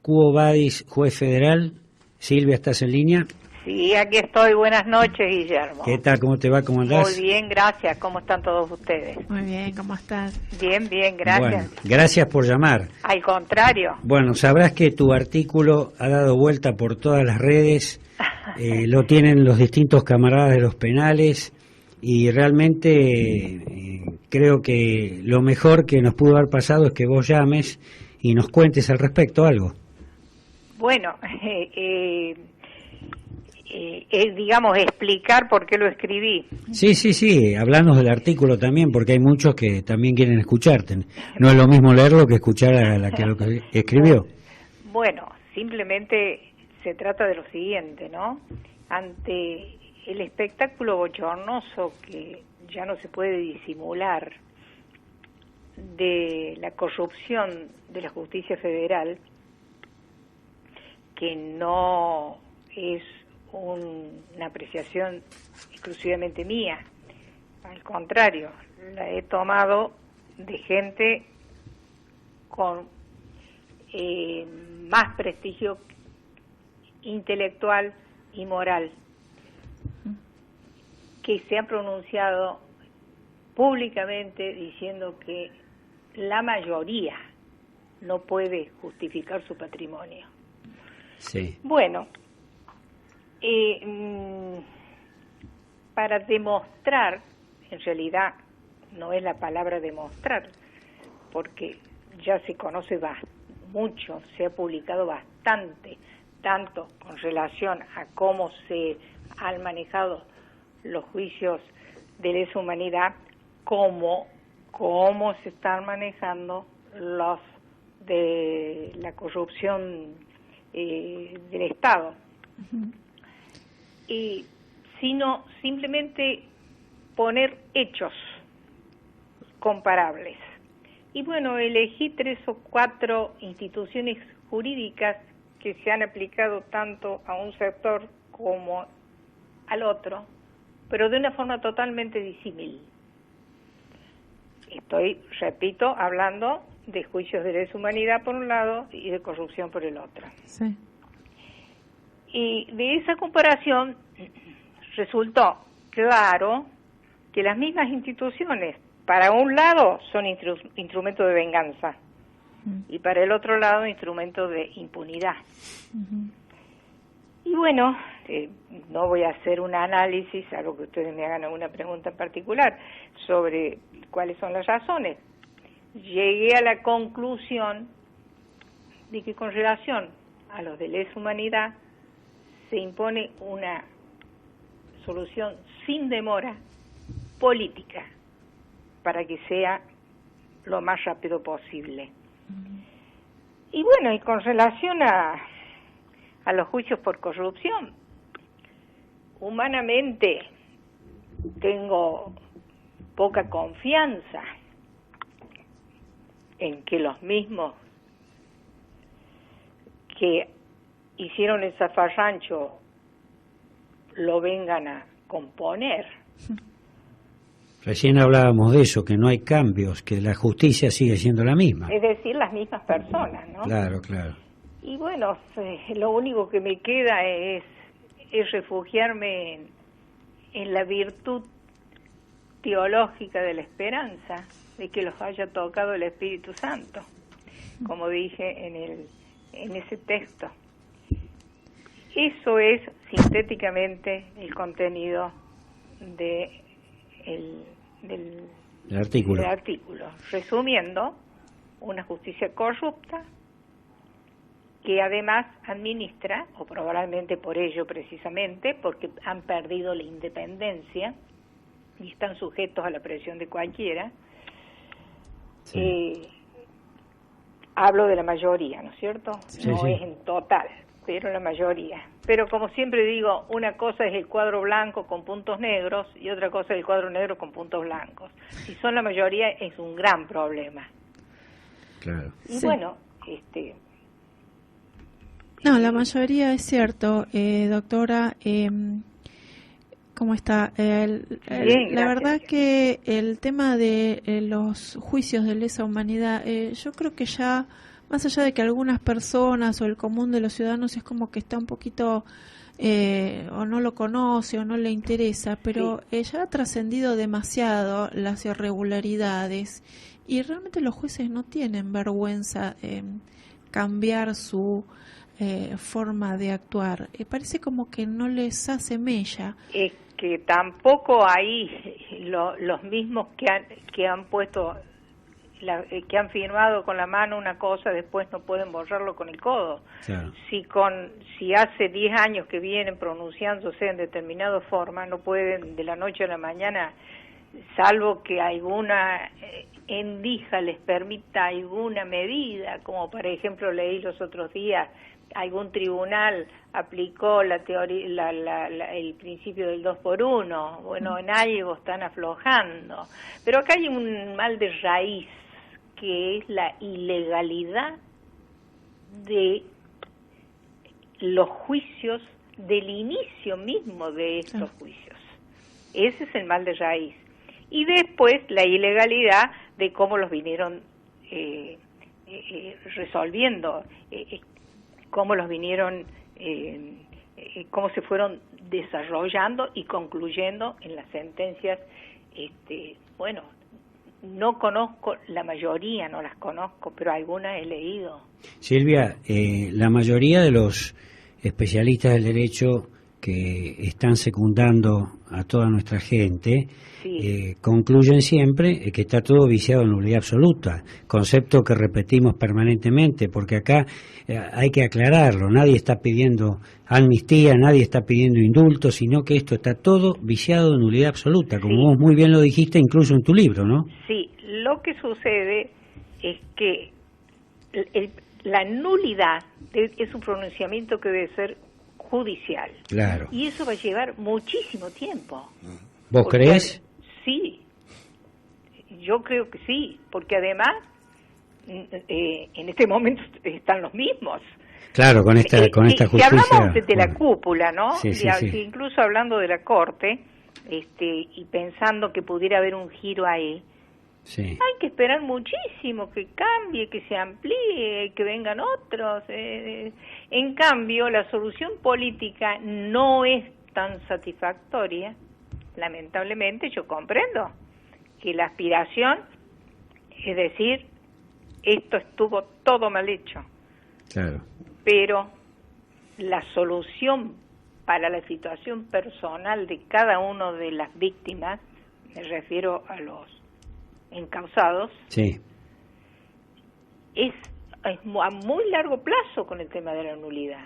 Quo Vadis, juez federal. Silvia, ¿estás en línea? Sí, aquí estoy. Buenas noches, Guillermo. ¿Qué tal? ¿Cómo te va? ¿Cómo andás? Muy bien, gracias. ¿Cómo están todos ustedes? Muy bien, ¿cómo estás? Bien, bien, gracias. Bueno, gracias por llamar. Al contrario. Bueno, sabrás que tu artículo ha dado vuelta por todas las redes, lo tienen los distintos camaradas de los penales y realmente creo que lo mejor que nos pudo haber pasado es que vos llames y nos cuentes al respecto algo. Bueno, digamos, explicar por qué lo escribí. Sí, hablanos del artículo también, porque hay muchos que también quieren escucharte. No es lo mismo leerlo que escuchar a la que lo que escribió. Bueno, simplemente se trata de lo siguiente, ¿no? Ante el espectáculo bochornoso que ya no se puede disimular de la corrupción de la justicia federal, que no es una apreciación exclusivamente mía, al contrario, la he tomado de gente con más prestigio intelectual y moral, que se han pronunciado públicamente diciendo que la mayoría no puede justificar su patrimonio. Sí. Bueno, para demostrar, en realidad no es la palabra demostrar, porque ya se conoce mucho, se ha publicado bastante, tanto con relación a cómo se han manejado los juicios de lesa humanidad, como cómo se están manejando los de la corrupción del Estado. Sino simplemente poner hechos comparables. Y bueno, elegí 3 o 4 instituciones jurídicas que se han aplicado tanto a un sector como al otro, pero de una forma totalmente disímil. Estoy, repito, hablando de juicios de lesa humanidad por un lado y de corrupción por el otro. Sí. Y de esa comparación resultó claro que las mismas instituciones, para un lado, son instrumentos de venganza y para el otro lado, instrumentos de impunidad. Y bueno, no voy a hacer un análisis, salvo que ustedes me hagan alguna pregunta en particular, sobre cuáles son las razones. Llegué a la conclusión de que con relación a los de lesa humanidad se impone una solución sin demora política para que sea lo más rápido posible. Y bueno, y con relación a los juicios por corrupción, humanamente tengo poca confianza en que los mismos que hicieron el zafarrancho lo vengan a componer. Recién hablábamos de eso, que no hay cambios, que la justicia sigue siendo la misma. Es decir, las mismas personas, ¿no? Claro. Y bueno, lo único que me queda es refugiarme en la virtud teológica de la esperanza, de que los haya tocado el Espíritu Santo, como dije en ese texto. Eso es sintéticamente el contenido del artículo. Resumiendo, una justicia corrupta que además administra, o probablemente por ello precisamente, porque han perdido la independencia y están sujetos a la presión de cualquiera. Sí. Hablo de la mayoría, ¿no es cierto? Sí, no sí. es en total, pero la mayoría. Pero como siempre digo, una cosa es el cuadro blanco con puntos negros y otra cosa es el cuadro negro con puntos blancos. Si son la mayoría es un gran problema. Claro. Y Sí. bueno, No, la mayoría es cierto, doctora. ¿Cómo está? Bien, la gracias. verdad que el tema de los juicios de lesa humanidad, yo creo que ya más allá de que algunas personas o el común de los ciudadanos es como que está un poquito o no lo conoce o no le interesa, pero ya ha trascendido demasiado las irregularidades y realmente los jueces no tienen vergüenza cambiar su forma de actuar. Parece como que no les hace mella. Es que tampoco hay los mismos que han puesto, que han firmado con la mano una cosa, después no pueden borrarlo con el codo. Claro. Si hace 10 años que vienen pronunciándose en determinada forma, no pueden de la noche a la mañana, salvo que alguna endija les permita alguna medida, como por ejemplo leí los otros días, algún tribunal aplicó la teoría, el principio del 2 por 1, bueno, en algo están aflojando, pero acá hay un mal de raíz, que es la ilegalidad de los juicios, del inicio mismo de estos juicios. Ese es el mal de raíz. Y después la ilegalidad de cómo los vinieron resolviendo, cómo los vinieron, cómo se fueron desarrollando y concluyendo en las sentencias. Bueno, no conozco la mayoría, no las conozco, pero algunas he leído. Silvia, la mayoría de los especialistas del derecho que están secundando a toda nuestra gente, concluyen siempre que está todo viciado en nulidad absoluta, concepto que repetimos permanentemente, porque acá hay que aclararlo, nadie está pidiendo amnistía, nadie está pidiendo indulto, sino que esto está todo viciado en nulidad absoluta, como vos muy bien lo dijiste incluso en tu libro, ¿no? Sí, lo que sucede es que la nulidad es un pronunciamiento que debe ser judicial. Claro. Y eso va a llevar muchísimo tiempo. ¿Vos crees? Sí, yo creo que sí, porque además en este momento están los mismos. Claro, con esta justicia. Si hablamos de la cúpula, ¿no? Sí. Incluso hablando de la Corte, y pensando que pudiera haber un giro ahí, hay que esperar muchísimo que cambie, que se amplíe, que vengan otros. En cambio, la solución política no es tan satisfactoria. Lamentablemente, yo comprendo que la aspiración, es decir, esto estuvo todo mal hecho. Claro. Pero la solución para la situación personal de cada uno de las víctimas, me refiero a los encausados, es a muy largo plazo con el tema de la nulidad.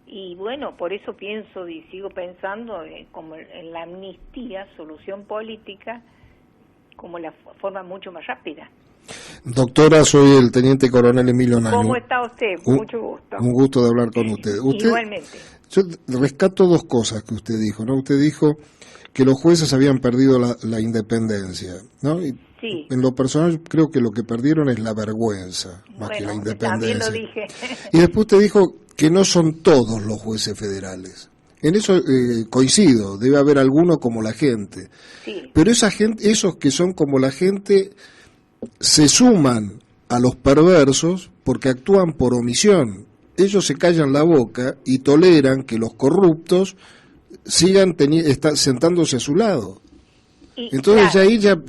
Y bueno, por eso pienso y sigo pensando como en la amnistía, solución política, como la forma mucho más rápida. Doctora, soy el teniente coronel Emilio Naño. ¿Cómo está usted? Mucho gusto. Un gusto de hablar con usted. Igualmente. Yo rescato dos cosas que usted dijo, ¿no? Usted dijo que los jueces habían perdido la independencia, ¿no? Y sí. En lo personal creo que lo que perdieron es la vergüenza, más que la independencia. También lo dije. Y después usted dijo que no son todos los jueces federales. En eso coincido, debe haber alguno como la gente. Sí. Pero esa gente, esos que son como la gente, se suman a los perversos porque actúan por omisión. Ellos se callan la boca y toleran que los corruptos sigan sentándose a su lado. Entonces claro,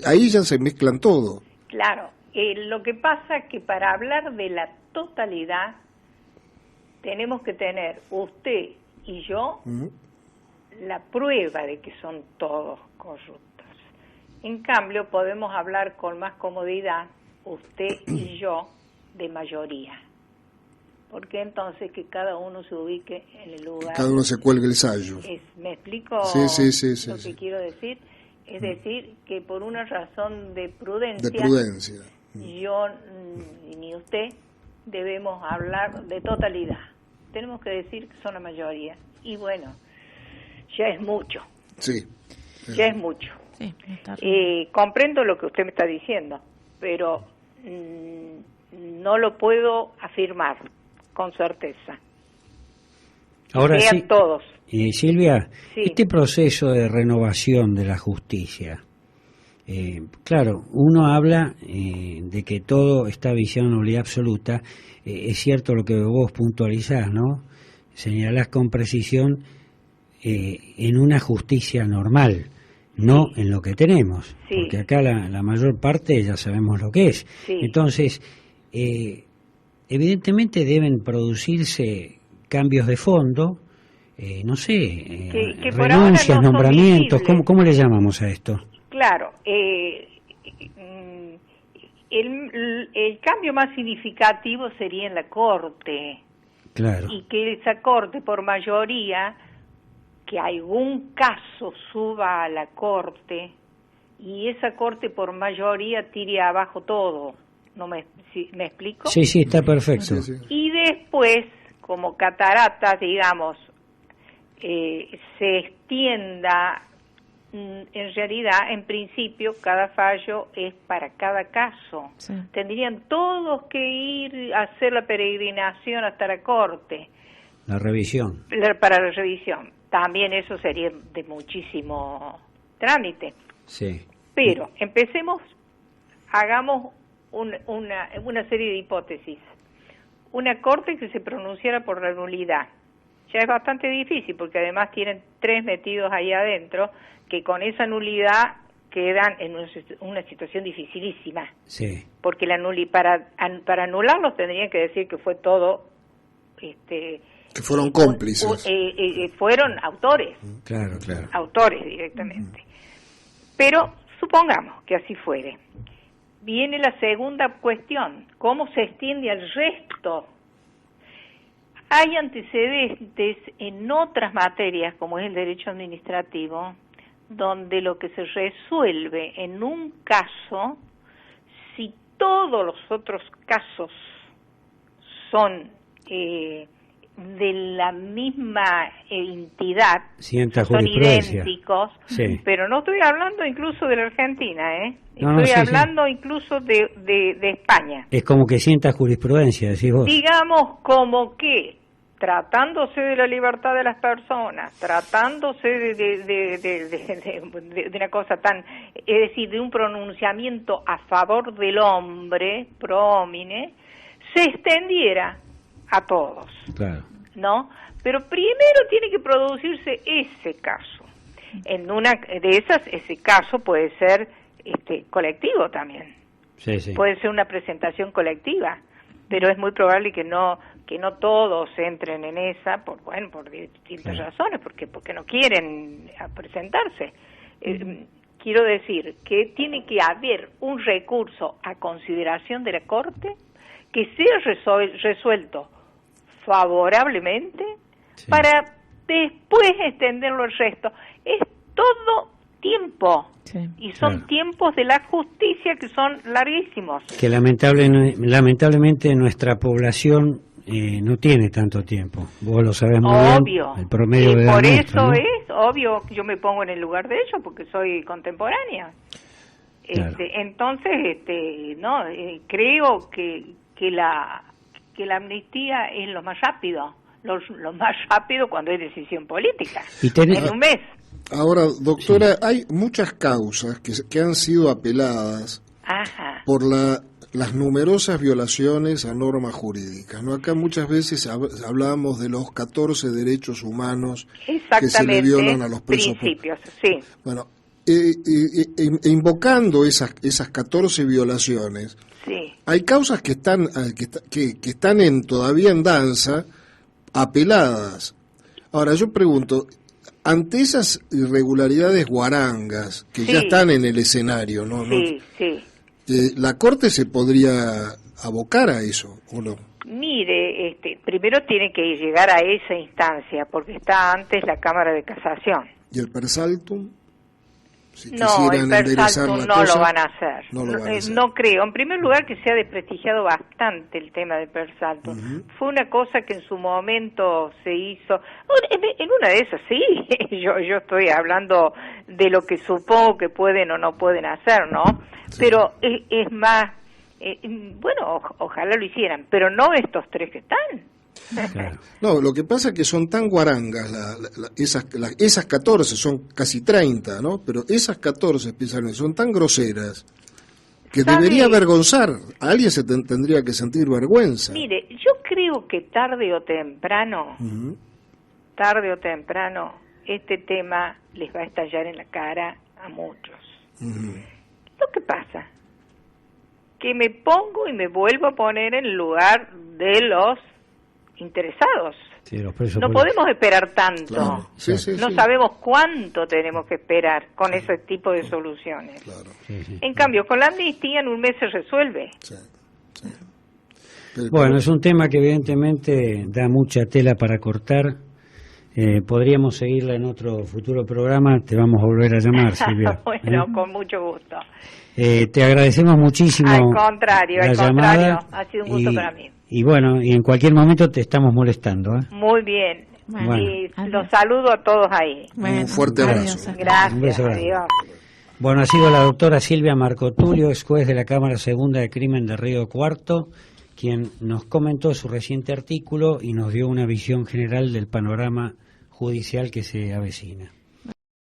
ahí ya se mezclan todo. Claro, lo que pasa es que para hablar de la totalidad tenemos que tener usted y yo la prueba de que son todos corruptos. En cambio podemos hablar con más comodidad usted y yo de mayoría. Porque entonces que cada uno se ubique en el lugar. Cada uno se cuelgue el sayo. ¿Me explico sí, lo que quiero decir? Es decir, que por una razón de prudencia, yo ni usted debemos hablar de totalidad. Tenemos que decir que son la mayoría. Y bueno, ya es mucho. Sí. Ya es mucho. Sí, comprendo lo que usted me está diciendo, pero no lo puedo afirmar con certeza. Ahora sí, todos. Silvia, este proceso de renovación de la justicia, Claro, uno habla de que todo está viciado en nulidad absoluta. Es cierto lo que vos puntualizás, ¿no? Señalás con precisión en una justicia normal, no en lo que tenemos, porque acá la mayor parte ya sabemos lo que es. Entonces, evidentemente deben producirse cambios de fondo, no sé, que renuncias, no nombramientos, ¿cómo le llamamos a esto? Claro, el cambio más significativo sería en la Corte. Claro. Y que esa Corte, por mayoría, que algún caso suba a la Corte y esa Corte por mayoría tire abajo todo. ¿No me explico? Sí, está perfecto. Sí. Y después, como cataratas, digamos, se extienda. En realidad, en principio, cada fallo es para cada caso. Sí. Tendrían todos que ir a hacer la peregrinación hasta la Corte. La revisión. Para la revisión. También eso sería de muchísimo trámite. Sí. Pero empecemos, hagamos una serie de hipótesis. Una Corte que se pronunciara por la nulidad. Ya es bastante difícil porque además tienen 3 metidos ahí adentro que con esa nulidad quedan en una situación dificilísima. Sí. Porque para anularlos tendrían que decir que fue todo... que fueron cómplices. Fueron autores. Claro. Autores directamente. Pero supongamos que así fuere. Viene la segunda cuestión. ¿Cómo se extiende al resto? Hay antecedentes en otras materias, como es el derecho administrativo, donde lo que se resuelve en un caso, si todos los otros casos son de la misma entidad, son idénticos, pero no estoy hablando incluso de la Argentina, estoy hablando incluso de España. Es como que sienta jurisprudencia, decís vos. Digamos como que tratándose de la libertad de las personas, tratándose de una cosa tan, es decir, de un pronunciamiento a favor del hombre, pro homine, se extendiera a todos, claro, ¿no? Pero primero tiene que producirse ese caso. En una de esas, ese caso puede ser colectivo también. Sí. Puede ser una presentación colectiva, pero es muy probable que no todos entren en esa por distintas razones, porque no quieren presentarse. Quiero decir que tiene que haber un recurso a consideración de la Corte que sea resuelto favorablemente para después extenderlo al resto. Es todo tiempo. Y son tiempos de la justicia que son larguísimos. Que lamentablemente nuestra población no tiene tanto tiempo. Vos lo sabés muy bien. El promedio de edad por nuestra, eso ¿no? es obvio que yo me pongo en el lugar de ellos porque soy contemporánea. Claro. Entonces, creo que la amnistía es lo más rápido. Lo más rápido cuando hay decisión política. En un mes. Ahora, doctora, hay muchas causas que han sido apeladas por las numerosas violaciones a normas jurídicas, ¿no? Acá muchas veces hablamos de los 14 derechos humanos que se le violan a los presos. Principios, sí. Bueno, invocando esas 14 violaciones, hay causas que están todavía en danza, apeladas. Ahora, yo pregunto, ante esas irregularidades guarangas que ya están en el escenario, ¿no? ¿La Corte se podría abocar a eso o no? Mire, primero tiene que llegar a esa instancia, porque está antes la Cámara de Casación. ¿Y el per saltum? Si No, el per saltum no lo van a hacer. No creo. En primer lugar, que se ha desprestigiado bastante el tema del per saltum. Fue una cosa que en su momento se hizo. En una de esas, sí. Yo estoy hablando de lo que supongo que pueden o no pueden hacer, ¿no? Sí. Pero es más, ojalá lo hicieran, pero no estos 3 que están. Claro. No, lo que pasa es que son tan guarangas, esas 14, son casi 30, ¿no? Pero esas 14 especialmente son tan groseras que ¿Sabe? debería avergonzar. A alguien se tendría que sentir vergüenza. Mire, yo creo que tarde o temprano, este tema les va a estallar en la cara a muchos. Lo que pasa, que me pongo y me vuelvo a poner en el lugar de los interesados. Sí, los presos No políticos. podemos esperar tanto. Claro. Sí, sí, No sí. sabemos cuánto tenemos que esperar con ese tipo de soluciones. Claro. Sí, sí. En cambio, con la amnistía en un mes se resuelve. Sí, sí. Pero- Bueno, es un tema que evidentemente da mucha tela para cortar. Podríamos seguirla en otro futuro programa. Te vamos a volver a llamar, Silvia. Bueno, con mucho gusto. Te agradecemos muchísimo. Al contrario, la al llamada contrario. Ha sido un gusto para mí. Y bueno, y en cualquier momento te estamos molestando. Muy bien. Bueno, Y adiós. los saludo a todos ahí. Bueno, Un fuerte adiós, abrazo. hasta Un beso Gracias, grande. adiós. Bueno, ha sido la doctora Silvia Marcotulio, ex juez de la Cámara Segunda de Crimen de Río Cuarto, quien nos comentó su reciente artículo y nos dio una visión general del panorama judicial que se avecina.